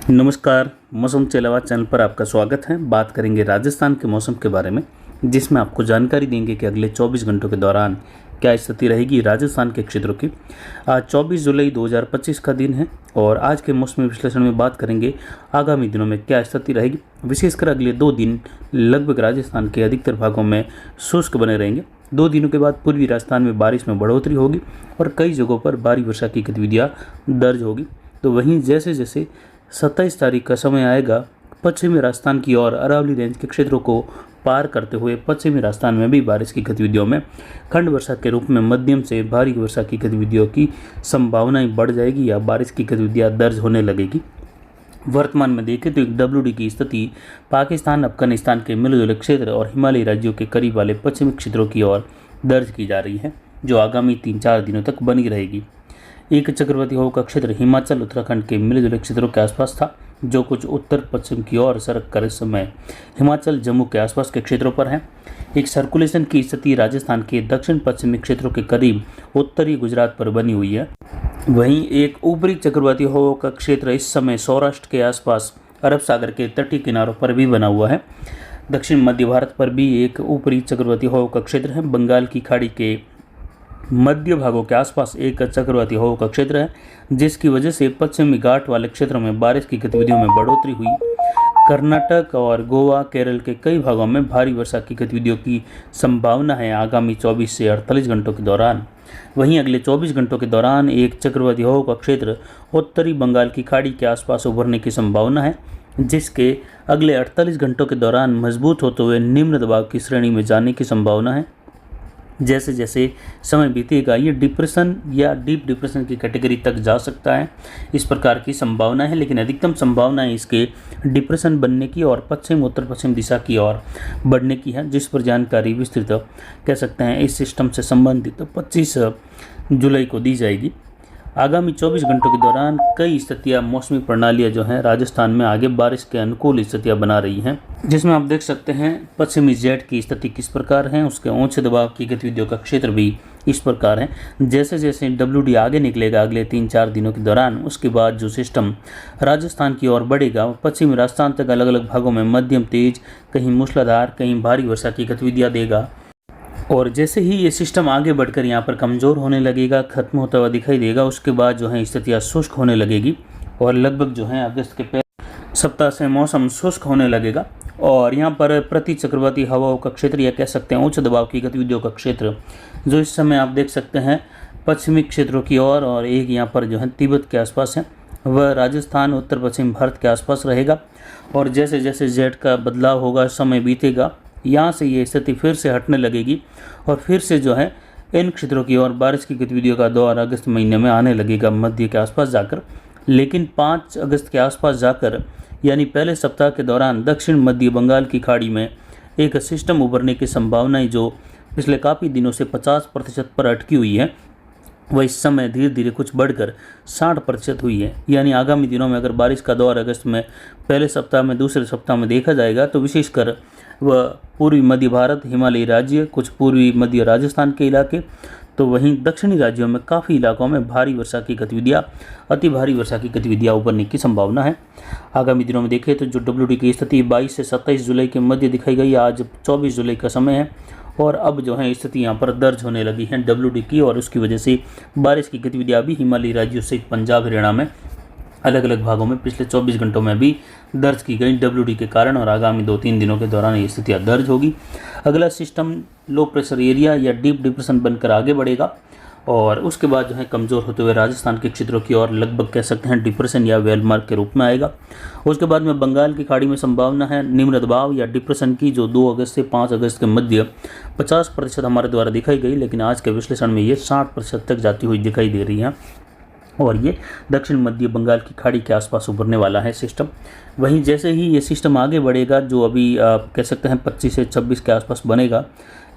नमस्कार। मौसम चैनल पर आपका स्वागत है। बात करेंगे राजस्थान के मौसम के बारे में, जिसमें आपको जानकारी देंगे कि अगले 24 घंटों के दौरान क्या स्थिति रहेगी राजस्थान के क्षेत्रों की। आज 24 जुलाई 2025 का दिन है और आज के मौसमी विश्लेषण में बात करेंगे आगामी दिनों में क्या स्थिति रहेगी। विशेषकर अगले 2 दिन लगभग राजस्थान के अधिकतर भागों में शुष्क बने रहेंगे। 2 दिनों के बाद पूर्वी राजस्थान में बारिश में बढ़ोतरी होगी और कई जगहों पर भारी वर्षा की गतिविधियाँ दर्ज होगी। तो वहीं जैसे जैसे 27 तारीख का समय आएगा, पश्चिमी राजस्थान की ओर अरावली रेंज के क्षेत्रों को पार करते हुए पश्चिमी राजस्थान में भी बारिश की गतिविधियों में खंड वर्षा के रूप में मध्यम से भारी वर्षा की गतिविधियों की संभावनाएं बढ़ जाएगी या बारिश की गतिविधियां दर्ज होने लगेगी। वर्तमान में देखें तो एक डब्ल्यूडी की स्थिति पाकिस्तान, अफगानिस्तान के मिले जुले क्षेत्र और हिमालयी राज्यों के करीब वाले पश्चिमी क्षेत्रों की ओर दर्ज की जा रही है, जो आगामी 3-4 दिनों तक बनी रहेगी। एक चक्रवाती हवा का क्षेत्र हिमाचल, उत्तराखंड के मिले जुले क्षेत्रों के आसपास था, जो कुछ उत्तर पश्चिम की ओर सरक कर इस समय हिमाचल, जम्मू के आसपास के क्षेत्रों पर है। एक सर्कुलेशन की स्थिति राजस्थान के दक्षिण पश्चिमी क्षेत्रों के करीब उत्तरी गुजरात पर बनी हुई है। वहीं एक ऊपरी चक्रवाती हवा का क्षेत्र इस समय सौराष्ट्र के आसपास अरब सागर के तटीय किनारों पर भी बना हुआ है। दक्षिण मध्य भारत पर भी एक ऊपरी चक्रवाती हवा का क्षेत्र है। बंगाल की खाड़ी के मध्य भागों के आसपास एक चक्रवाती हवा का क्षेत्र है, जिसकी वजह से पश्चिमी घाट वाले क्षेत्रों में बारिश की गतिविधियों में बढ़ोतरी हुई। कर्नाटक और गोवा, केरल के कई भागों में भारी वर्षा की गतिविधियों की संभावना है आगामी 24 से 48 घंटों के दौरान। वहीं अगले 24 घंटों के दौरान एक चक्रवाती हवा का क्षेत्र उत्तरी बंगाल की खाड़ी के आसपास उभरने की संभावना है, जिसके अगले 48 घंटों के दौरान मजबूत होते हुए निम्न दबाव की श्रेणी में जाने की संभावना है। जैसे जैसे समय बीतेगा ये डिप्रेशन या डीप डिप्रेशन की कैटेगरी तक जा सकता है, इस प्रकार की संभावना है। लेकिन अधिकतम संभावना है इसके डिप्रेशन बनने की और पश्चिम उत्तर पश्चिम दिशा की ओर बढ़ने की है, जिस पर जानकारी विस्तृत कह सकते हैं इस सिस्टम से संबंधित 25 जुलाई को दी जाएगी। आगामी 24 घंटों के दौरान कई स्थितियाँ मौसमी प्रणालियाँ जो हैं राजस्थान में आगे बारिश के अनुकूल स्थितियाँ बना रही हैं, जिसमें आप देख सकते हैं पश्चिमी जेट की स्थिति किस प्रकार है, उसके ऊंचे दबाव की गतिविधियों का क्षेत्र भी इस प्रकार है। जैसे जैसे डब्ल्यूडी आगे निकलेगा अगले 3-4 दिनों के दौरान, उसके बाद जो सिस्टम राजस्थान की ओर बढ़ेगा, पश्चिमी राजस्थान तक अलग अलग भागों में मध्यम तेज, कहीं मूसलाधार, कहीं भारी वर्षा की गतिविधियाँ देगा। और जैसे ही ये सिस्टम आगे बढ़कर यहाँ पर कमज़ोर होने लगेगा, खत्म होता हुआ दिखाई देगा, उसके बाद जो है स्थितियाँ शुष्क होने लगेगी और लगभग जो है अगस्त के पहले सप्ताह से मौसम शुष्क होने लगेगा। और यहाँ पर प्रति चक्रवाती हवाओं का क्षेत्र या कह सकते हैं उच्च दबाव की गतिविधियों का क्षेत्र जो इस समय आप देख सकते हैं पश्चिमी क्षेत्रों की ओर और एक यहाँ पर जो है तिब्बत के आसपास है, वह राजस्थान, उत्तर पश्चिम भारत के आसपास रहेगा। और जैसे जैसे जेट का बदलाव होगा, समय बीतेगा, यहाँ से ये स्थिति फिर से हटने लगेगी और फिर से जो है इन क्षेत्रों की ओर बारिश की गतिविधियों का दौर अगस्त महीने में आने लगेगा मध्य के आसपास जाकर। लेकिन 5 अगस्त के आसपास जाकर यानी पहले सप्ताह के दौरान दक्षिण मध्य बंगाल की खाड़ी में एक सिस्टम उभरने की संभावनाएं जो पिछले काफ़ी दिनों से 50% पर अटकी हुई है, वह इस समय धीरे धीरे कुछ बढ़कर 60% हुई है। यानी आगामी दिनों में अगर बारिश का दौर अगस्त में पहले सप्ताह में, दूसरे सप्ताह में देखा जाएगा तो विशेषकर वह पूर्वी मध्य भारत, हिमालयी राज्य, कुछ पूर्वी मध्य राजस्थान के इलाके, तो वहीं दक्षिणी राज्यों में काफ़ी इलाकों में भारी वर्षा की गतिविधियाँ, अति भारी वर्षा की गतिविधियाँ उभरने की संभावना है। आगामी दिनों में देखें तो जो डब्ल्यूडी की स्थिति 22 से 27 जुलाई के मध्य दिखाई गई, आज 24 जुलाई का समय है और अब जो है स्थिति यहाँ पर दर्ज होने लगी है डब्ल्यूडी की, और उसकी वजह से बारिश की गतिविधियाँ भी हिमालयी राज्यों से पंजाब, हरियाणा में अलग अलग भागों में पिछले 24 घंटों में भी दर्ज की गई डब्ल्यूडी के कारण। और आगामी 2-3 दिनों के दौरान ये स्थितियाँ दर्ज होगी। अगला सिस्टम लो प्रेशर एरिया या डीप डिप्रेशन बनकर आगे बढ़ेगा और उसके बाद जो है कमज़ोर होते हुए राजस्थान के क्षेत्रों की ओर लगभग कह सकते हैं डिप्रेशन या वेलमार्क के रूप में आएगा। उसके बाद में बंगाल की खाड़ी में संभावना है निम्न दबाव या डिप्रेशन की, जो 2 अगस्त से 5 अगस्त के मध्य 50% हमारे द्वारा दिखाई गई, लेकिन आज के विश्लेषण में ये 60% तक जाती हुई दिखाई दे रही है और ये दक्षिण मध्य बंगाल की खाड़ी के आसपास उभरने वाला है सिस्टम। वहीं जैसे ही ये सिस्टम आगे बढ़ेगा, जो अभी कह सकते हैं 25 से 26 के आसपास बनेगा,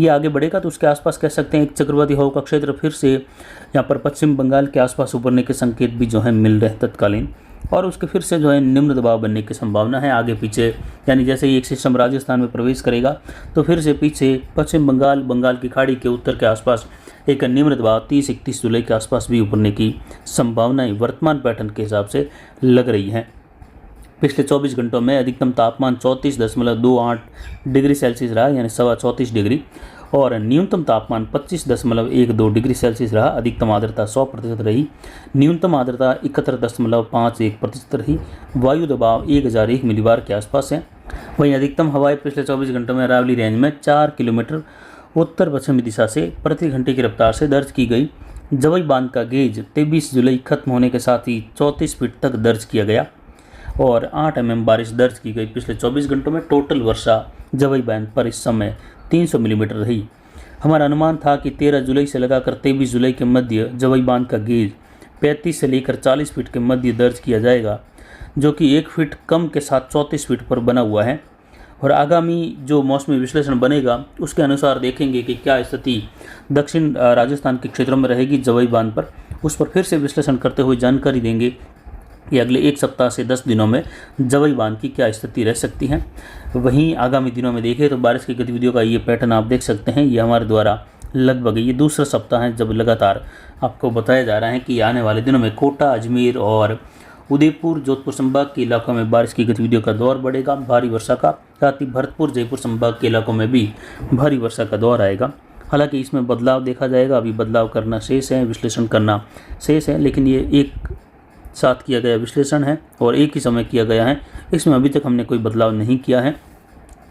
ये आगे बढ़ेगा तो उसके आसपास कह सकते हैं एक चक्रवाती हवा का क्षेत्र फिर से यहाँ पर पश्चिम बंगाल के आसपास उभरने के संकेत भी जो है मिल रहे हैं तत्कालीन, और उसके फिर से जो है निम्न दबाव बनने की संभावना है आगे पीछे। यानी जैसे ही एक सिस्टम राजस्थान में प्रवेश करेगा तो फिर से पीछे पश्चिम बंगाल, बंगाल की खाड़ी के उत्तर के आसपास एक निम्न दबाव 30-31 जुलाई के आसपास भी उभरने की संभावनाएं वर्तमान पैटर्न के हिसाब से लग रही हैं। पिछले 24 घंटों में अधिकतम तापमान 34.28 डिग्री सेल्सियस रहा, यानी 34 डिग्री, और न्यूनतम तापमान 25.12 डिग्री सेल्सियस रहा। अधिकतम आर्द्रता 100% रही, न्यूनतम आर्द्रता 71.51% रही। वायु दबाव 1001 मिलीबार के आसपास है। वहीं अधिकतम हवाएं पिछले 24 घंटों में अरावली रेंज में 4 किलोमीटर उत्तर पश्चिमी दिशा से प्रति घंटे की रफ्तार से दर्ज की गई। जवई बांध का गेज 23 जुलाई खत्म होने के साथ ही 34 फीट तक दर्ज किया गया और 8 mm बारिश दर्ज की गई। पिछले 24 घंटों में टोटल वर्षा जवई बांध पर इस समय 300 मिलीमीटर रही। हमारा अनुमान था कि 13 जुलाई से लगाकर 23 जुलाई के मध्य जवई बांध का गेज 35 से लेकर 40 फीट के मध्य दर्ज किया जाएगा, जो कि 1 फीट कम के साथ 34 फीट पर बना हुआ है। और आगामी जो मौसमी विश्लेषण बनेगा उसके अनुसार देखेंगे कि क्या स्थिति दक्षिण राजस्थान के क्षेत्रों में रहेगी जवई बांध पर। उस पर फिर से विश्लेषण करते हुए जानकारी देंगे कि अगले 1 सप्ताह से 10 दिनों में जवई बांध की क्या स्थिति रह सकती है। वहीं आगामी दिनों में देखें तो बारिश की गतिविधियों का ये पैटर्न आप देख सकते हैं। ये हमारे द्वारा लगभग ये दूसरा सप्ताह है जब लगातार आपको बताया जा रहा है कि आने वाले दिनों में कोटा, अजमेर और उदयपुर, जोधपुर संभाग के इलाकों में बारिश की गतिविधियों का दौर बढ़ेगा, भारी वर्षा का। साथ ही भरतपुर, जयपुर संभाग के इलाकों में भी भारी वर्षा का दौर आएगा। हालांकि इसमें बदलाव देखा जाएगा, अभी बदलाव करना शेष है, विश्लेषण करना शेष है, लेकिन ये एक साथ किया गया विश्लेषण है और एक ही समय किया गया है। इसमें अभी तक हमने कोई बदलाव नहीं किया है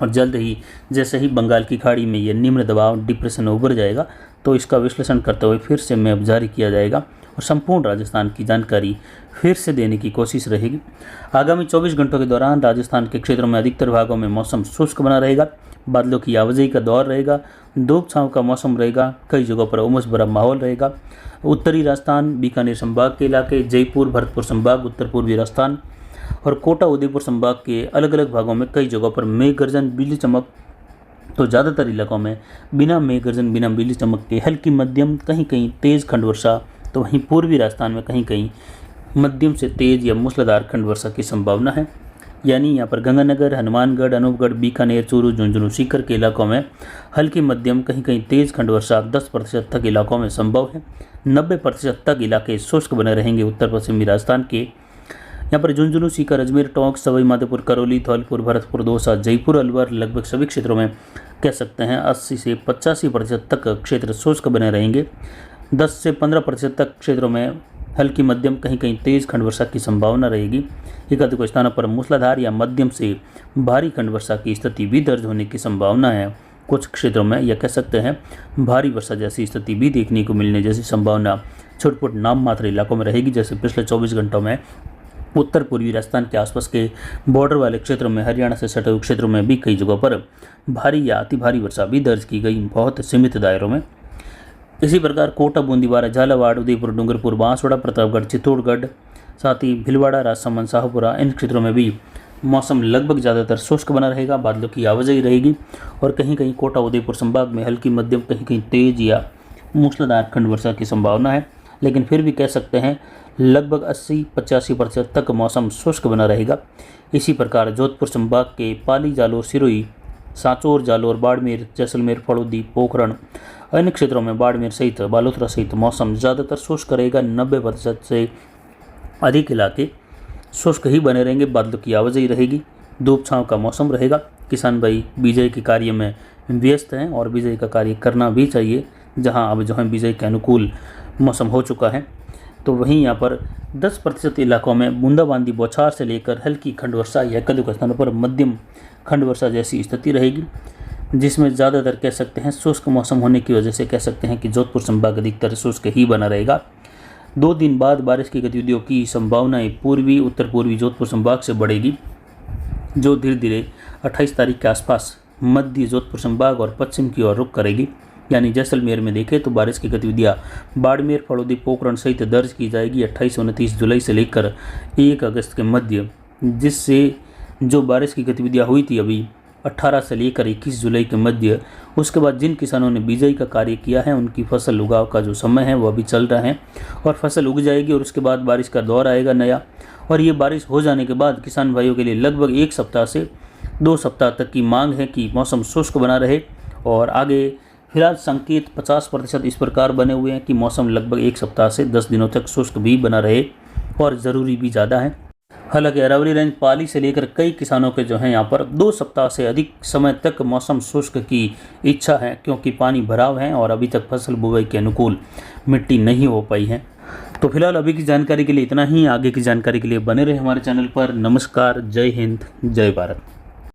और जल्द ही जैसे ही बंगाल की खाड़ी में ये निम्न दबाव डिप्रेशन उभर जाएगा तो इसका विश्लेषण करते हुए फिर से मैप जारी किया जाएगा और संपूर्ण राजस्थान की जानकारी फिर से देने की कोशिश रहेगी। आगामी 24 घंटों के दौरान राजस्थान के क्षेत्रों में अधिकतर भागों में मौसम शुष्क बना रहेगा, बादलों की आवाजाही का दौर रहेगा, धूप छांव का मौसम रहेगा, कई जगहों पर उमस भरा माहौल रहेगा। उत्तरी राजस्थान, बीकानेर संभाग के इलाके, जयपुर, भरतपुर संभाग, उत्तर पूर्वी राजस्थान और कोटा, उदयपुर संभाग के अलग अलग भागों में कई जगहों पर मेघ गर्जन, बिजली चमक, तो ज़्यादातर इलाकों में बिना मेघ गर्जन, बिना बिजली चमक के हल्की मध्यम, कहीं कहीं तेज़ खंड वर्षा, तो वहीं पूर्वी राजस्थान में कहीं कहीं मध्यम से तेज़ या मूसलाधार खंड वर्षा की संभावना है। यानी यहाँ पर गंगानगर, हनुमानगढ़, अनूपगढ़, बीकानेर, चूरू, झुंझुनू, सीकर के इलाकों में हल्की मध्यम, कहीं कहीं तेज़ खंड वर्षा 10% तक इलाकों में संभव है। 90% तक इलाके शुष्क बने रहेंगे उत्तर पश्चिमी राजस्थान के। यहाँ पर झुंझुनू, सीकर, अजमेर, टोंक, सवाई माधोपुर, करौली, धौलपुर, भरतपुर, दौसा, जयपुर, अलवर, लगभग सभी क्षेत्रों में कह सकते हैं 80 से 85% तक क्षेत्र शुष्क बने रहेंगे। 10 से 15% तक क्षेत्रों में हल्की मध्यम, कहीं कहीं तेज़ खंड वर्षा की संभावना रहेगी। एकाधिक स्थानों पर मूसलाधार या मध्यम से भारी खंड वर्षा की स्थिति भी दर्ज होने की संभावना है। कुछ क्षेत्रों में यह कह सकते हैं भारी वर्षा जैसी स्थिति भी देखने को मिलने जैसी संभावना छोट-मोट नाम मात्र इलाकों में रहेगी। जैसे पिछले 24 घंटों में उत्तर पूर्वी राजस्थान के आसपास के बॉर्डर वाले क्षेत्रों में, हरियाणा से सटे हुए क्षेत्रों में भी कई जगहों पर भारी या अति भारी वर्षा भी दर्ज की गई, बहुत सीमित दायरों में। इसी प्रकार कोटा, बूंदीवाड़ा, झालावाड़, उदयपुर, डूंगरपुर, बांसवाड़ा, प्रतापगढ़, चित्तौड़गढ़, साथ ही भीलवाड़ा, राजसमंद, शाहपुरा, इन क्षेत्रों में भी मौसम लगभग ज़्यादातर शुष्क बना रहेगा, बादलों की आवाजाही रहेगी और कहीं कहीं कोटा, उदयपुर संभाग में हल्की मध्यम, कहीं कहीं तेज या मूसलाधार खंड वर्षा की संभावना है। लेकिन फिर भी कह सकते हैं लगभग 80-85% तक मौसम शुष्क बना रहेगा। इसी प्रकार जोधपुर संभाग के पाली, जालोर, सिरोही, सांचौर, जालोर, बाड़मेर, जैसलमेर, फड़ौदी, पोखरण, अन्य क्षेत्रों में बाड़मेर सहित बालोतरा सहित मौसम ज़्यादातर शुष्क रहेगा। 90% से अधिक इलाके शुष्क ही बने रहेंगे, बादलों की आवाजाही रहेगी, धूप छांव का मौसम रहेगा। किसान भाई बिजाई के कार्य में व्यस्त हैं और बिजाई का कार्य करना भी चाहिए, जहां अब जो है बिजाई के अनुकूल मौसम हो चुका है। तो वहीं यहाँ पर 10% इलाकों में बूंदाबांदी, बौछार से लेकर हल्की खंड वर्षा या कई स्थानों पर मध्यम खंड वर्षा जैसी स्थिति रहेगी, जिसमें ज़्यादातर कह सकते हैं शुष्क मौसम होने की वजह से कह सकते हैं कि जोधपुर संभाग अधिकतर शुष्क ही बना रहेगा। 2 दिन बाद बारिश की गतिविधियों की संभावनाएं पूर्वी, उत्तर पूर्वी जोधपुर संभाग से बढ़ेगी, जो धीरे धीरे 28 तारीख के आसपास मध्य जोधपुर संभाग और पश्चिम की ओर रुख करेगी। यानी जैसलमेर में देखें तो बारिश की गतिविधियां बाड़मेर, फड़ौदी, पोखरण सहित दर्ज की जाएगी 28-29 जुलाई से लेकर 1 अगस्त के मध्य, जिससे जो बारिश की गतिविधियां हुई थी अभी 18 से लेकर 21 जुलाई के मध्य, उसके बाद जिन किसानों ने बिजाई का कार्य किया है उनकी फसल उगाव का जो समय है वो अभी चल रहा है और फसल उग जाएगी और उसके बाद बारिश का दौर आएगा नया। और ये बारिश हो जाने के बाद किसान भाइयों के लिए लगभग 1 सप्ताह से 2 सप्ताह तक की मांग है कि मौसम शुष्क बना रहे। और आगे फिलहाल संकेत 50% इस प्रकार बने हुए हैं कि मौसम लगभग 1 सप्ताह से 10 दिनों तक शुष्क भी बना रहे और ज़रूरी भी ज़्यादा है। हालांकि अरावली रेंज पाली से लेकर कई किसानों के जो है यहाँ पर 2 सप्ताह से अधिक समय तक मौसम शुष्क की इच्छा है, क्योंकि पानी भराव है और अभी तक फसल बुवाई के अनुकूल मिट्टी नहीं हो पाई है। तो फिलहाल अभी की जानकारी के लिए इतना ही। आगे की जानकारी के लिए बने रहे हमारे चैनल पर। नमस्कार, जय हिंद, जय भारत।